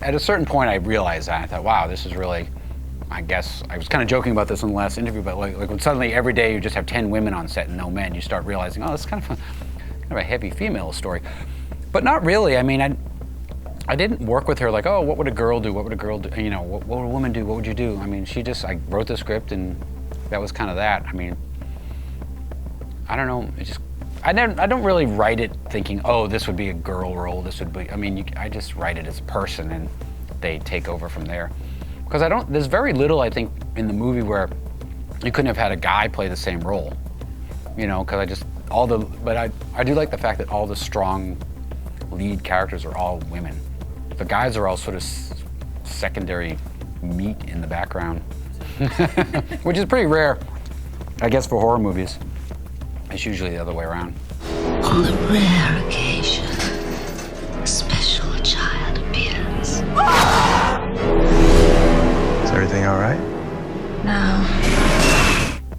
at a certain point I realized that. I thought, wow, this is really, I guess, I was kind of joking about this in the last interview, but like when suddenly every day you just have 10 women on set and no men, you start realizing, oh, it's kind of a heavy female story. But not really. I mean, I didn't work with her like, oh, what would a girl do? What would a girl do? You know, what would a woman do? What would you do? I mean, I wrote the script and that was kind of that. I mean, I don't know, I don't really write it thinking, oh, this would be a girl role, this would be, I mean, I just write it as a person and they take over from there. Because there's very little, I think, in the movie where you couldn't have had a guy play the same role. You know, because but I do like the fact that all the strong lead characters are all women. The guys are all sort of secondary meat in the background, which is pretty rare, I guess, for horror movies. It's usually the other way around. On the rare occasion, a special child appears. Is everything all right? No.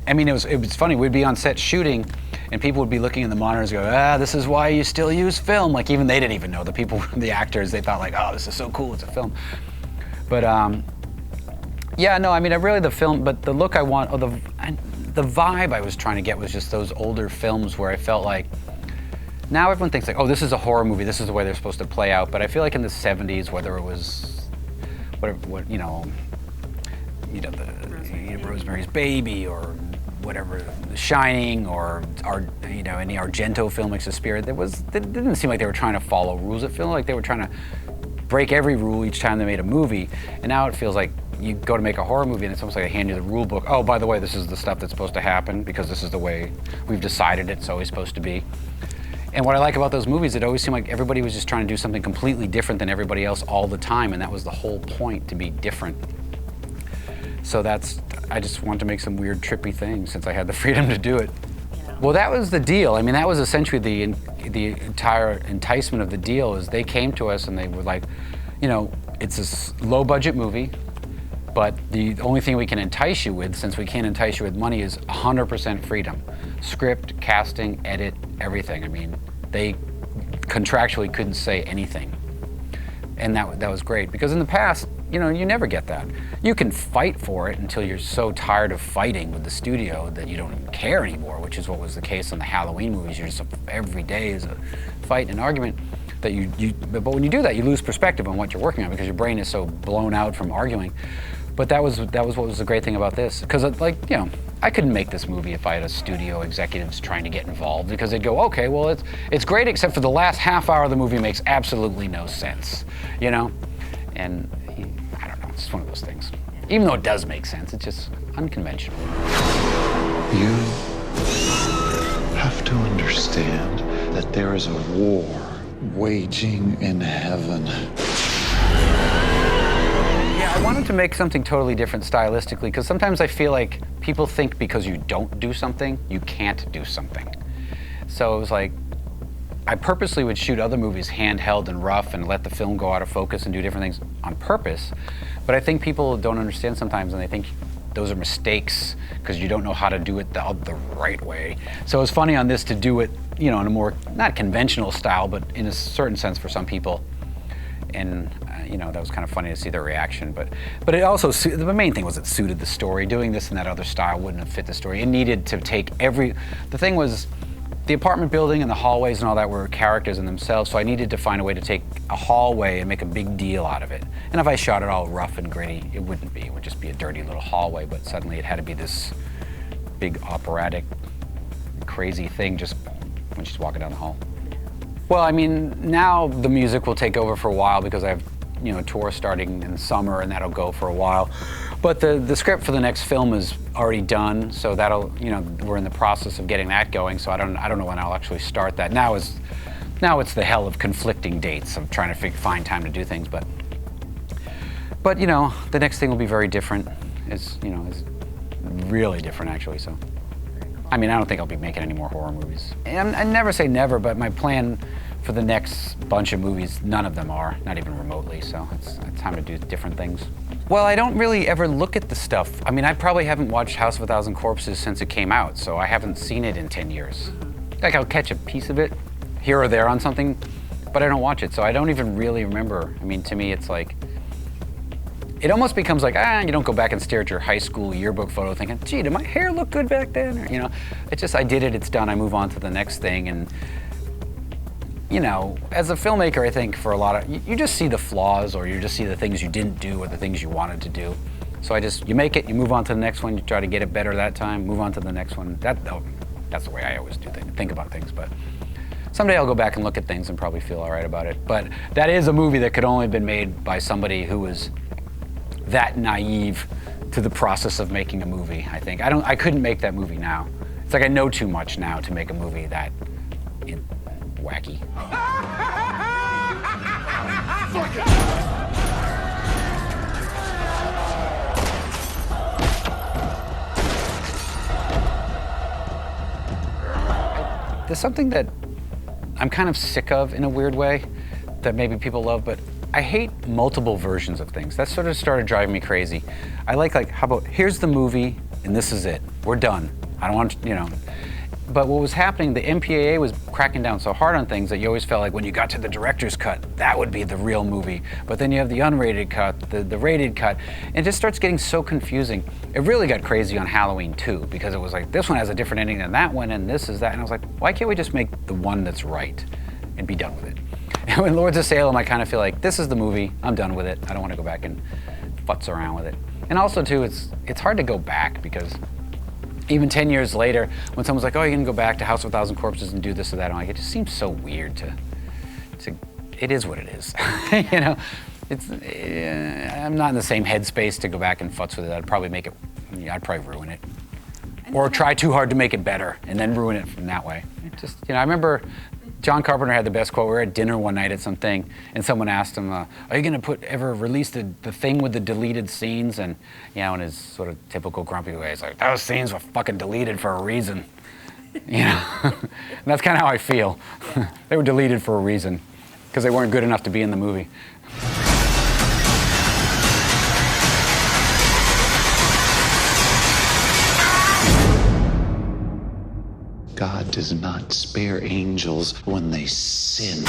I mean, it was funny. We'd be on set shooting, and people would be looking in the monitors and go, this is why you still use film. Like, even they didn't even know. The people, the actors, they thought like, oh, this is so cool, it's a film. But yeah, no, I mean, the film, but the look I want, the vibe I was trying to get was just those older films where I felt like, now everyone thinks like, oh, this is a horror movie, this is the way they're supposed to play out. But I feel like in the 70s, whether it was, Rosemary's Baby or whatever, The Shining or any Argento film like Suspiria, it didn't seem like they were trying to follow rules. It felt like they were trying to break every rule each time they made a movie. And now it feels like you go to make a horror movie and it's almost like they hand you the rule book. Oh, by the way, this is the stuff that's supposed to happen because this is the way we've decided it's always supposed to be. And what I like about those movies, it always seemed like everybody was just trying to do something completely different than everybody else all the time, and that was the whole point, to be different. So I just wanted to make some weird, trippy things since I had the freedom to do it. Well, that was the deal. I mean, that was essentially the entire enticement of the deal. Is they came to us and they were like, it's a low-budget movie, but the only thing we can entice you with, since we can't entice you with money, is 100% freedom. Script, casting, edit, everything. I mean, they contractually couldn't say anything. And that was great, because in the past, you never get that. You can fight for it until you're so tired of fighting with the studio that you don't even care anymore, which is what was the case in the Halloween movies. You're just, every day is a fight and argument. That but when you do that, you lose perspective on what you're working on because your brain is so blown out from arguing. But that was what was the great thing about this, because I couldn't make this movie if I had a studio executives trying to get involved, because they'd go, okay, well it's great except for the last half hour of the movie makes absolutely no sense, And I don't know, it's just one of those things. Even though it does make sense, it's just unconventional. You have to understand that there is a war waging in heaven. Yeah, I wanted to make something totally different stylistically, because sometimes I feel like people think because you don't do something, you can't do something. So it was like, I purposely would shoot other movies handheld and rough and let the film go out of focus and do different things on purpose. But I think people don't understand sometimes, and they think those are mistakes because you don't know how to do it the right way. So it was funny on this to do it, in a more, not conventional style, but in a certain sense for some people. And that was kind of funny to see their reaction. But it also, the main thing was it suited the story. Doing this in that other style wouldn't have fit the story. It needed to take the thing was, the apartment building and the hallways and all that were characters in themselves, so I needed to find a way to take a hallway and make a big deal out of it. And if I shot it all rough and gritty, it wouldn't be. It would just be a dirty little hallway, but suddenly it had to be this big operatic, crazy thing just when she's walking down the hall. Well, I mean, now the music will take over for a while because I have, a tour starting in the summer, and that'll go for a while. But the script for the next film is already done, so that'll, we're in the process of getting that going. So I don't know when I'll actually start that. Now it's the hell of conflicting dates of trying to find time to do things. But the next thing will be very different. It's really different actually. So, I mean, I don't think I'll be making any more horror movies. And I never say never, but my plan for the next bunch of movies, none of them are, not even remotely. So it's time to do different things. Well, I don't really ever look at the stuff. I mean, I probably haven't watched House of a Thousand Corpses since it came out, so I haven't seen it in 10 years. Like, I'll catch a piece of it here or there on something, but I don't watch it, so I don't even really remember. I mean, to me, it's like, it almost becomes like, you don't go back and stare at your high school yearbook photo thinking, gee, did my hair look good back then? Or, you know, it's just, I did it, it's done, I move on to the next thing. And, you know, as a filmmaker, I think for a lot of, you just see the flaws, or you just see the things you didn't do or the things you wanted to do. So you make it, you move on to the next one, you try to get it better that time, move on to the next one. That's the way I always do things, think about things. But someday I'll go back and look at things and probably feel all right about it. But that is a movie that could only have been made by somebody who was that naive to the process of making a movie, I think. I couldn't make that movie now. It's like I know too much now to make a movie that wacky. There's something that I'm kind of sick of in a weird way that maybe people love, but I hate multiple versions of things. That sort of started driving me crazy. I like, how about, here's the movie and this is it. We're done. I don't want, you know. But what was happening, the MPAA was cracking down so hard on things that you always felt like when you got to the director's cut, that would be the real movie. But then you have the unrated cut, the rated cut, and it just starts getting so confusing. It really got crazy on Halloween 2, because it was like, this one has a different ending than that one, and this is that. And I was like, why can't we just make the one that's right and be done with it? And with Lords of Salem, I kind of feel like, this is the movie, I'm done with it. I don't want to go back and futz around with it. And also too, it's hard to go back, because even 10 years later, when someone's like, oh, you're gonna go back to House of a Thousand Corpses and do this or that, I'm like, it just seems so weird to it is what it is. You know, I'm not in the same headspace to go back and futz with it. I'd probably ruin it. Or try too hard to make it better and then ruin it from that way. I remember John Carpenter had the best quote. We were at dinner one night at something, and someone asked him, are you gonna ever release the thing with the deleted scenes? And, you know, in his sort of typical grumpy way, he's like, those scenes were fucking deleted for a reason. You know, and that's kind of how I feel. They were deleted for a reason, because they weren't good enough to be in the movie. God does not spare angels when they sin.